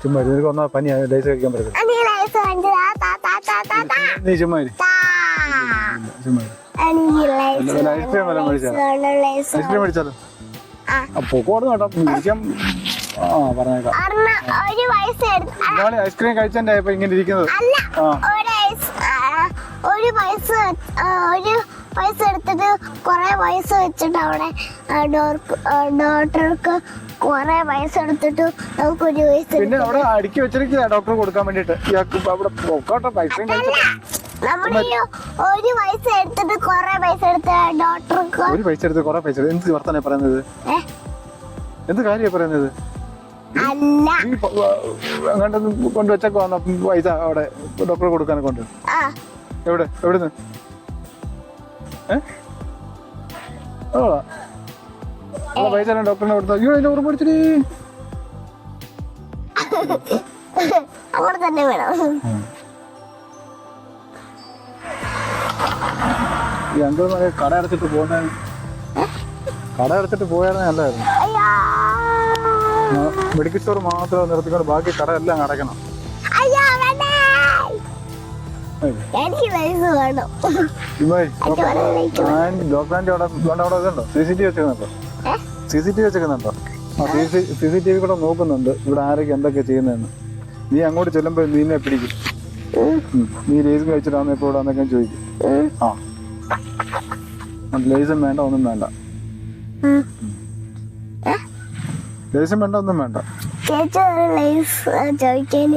ചുമ്മാ നിനക്ക് ഒന്നാ പനി ലൈസ് കഴിക്കാൻ പറ്റില്ല. നീ ചുമ്മാ ഐസ്ക്രീം വല്ലതും മേടിച്ചാലോ? ഐസ്ക്രീം മേടിച്ചാലോ? പൊക്കോട് കേട്ടോ മേടിക്കാം. പറഞ്ഞേക്കാം. ഐസ്ക്രീം കഴിച്ചെന്റെ ഇപ്പൊ ഇങ്ങനെ ഇരിക്കുന്നത്. ഒരു പൈസ എടുത്തിട്ട് കൊറേ പൈസ വെച്ചിട്ട് അവിടെ ഡോക്ടർക്ക് കൊറേ പൈസ എടുത്തിട്ട് നമുക്ക് ഒരു പൈസ പിന്നെ അവിടെ അടുക്കി വെച്ചിരിക്കുക ഡോക്ടർ കൊടുക്കാൻ വേണ്ടിട്ട്. അവിടെ പൊക്കോട്ടെ ഐസ്ക്രീം നമ്മള് ഒരു പൈസ എടുത്തിട്ട് കൊറേ പൈസ എടുത്ത് ഡോക്ടർക്ക് ഒരു പൈസ എടുത്ത് കൊറേ പൈസ. എന്ത് വർത്താനം പറയുന്നത്? എന്ത് കാര്യമാണ് പറയുന്നത്? അല്ല അങ്ങോട്ട് കൊണ്ടുവച്ചൊക്കെ വന്ന പൈസ അവിടെ ഡോക്ടർ കൊടുക്കാനെ കൊണ്ട് എവിടുന്ന് പൈസ ഡോക്ടറിനെ കൊടുത്ത അയ്യോ അതിന്റെ ഓർമ്മ പഠിച്ചിട്ട് അവിടെ തന്നെ വേണം. ഈ അങ്കിൾ കട അടച്ചിട്ട് പോകണേ. കട അടച്ചിട്ട് പോയായിരുന്നേ നല്ലായിരുന്നു. മെഡിക്കൽ സ്റ്റോർ മാത്രം നിർത്തിക്കൊണ്ട് ബാക്കി കട എല്ലാം അടയ്ക്കണം. ഡോക്ടറിന്റെ അവിടെ ഇതുണ്ടോ? CCTV വെച്ചേക്കുന്നുണ്ടോ? CCTV വെച്ചേക്കുന്നുണ്ടോ? CCTV കൂടെ നോക്കുന്നുണ്ട് ഇവിടെ ആരൊക്കെ എന്തൊക്കെ ചെയ്യുന്നതെന്ന്. നീ അങ്ങോട്ട് ചെല്ലുമ്പോ നീന്നെ പിടിക്കും. നീ ലേസും കഴിച്ചിട്ടാന്ന് എപ്പോ ഇവിടെ വന്നൊക്കെ ചോദിക്കും. ലേസും വേണ്ട ഒന്നും വേണ്ട. ലേസും വേണ്ട ഒന്നും വേണ്ട. ചോദിക്കാൻ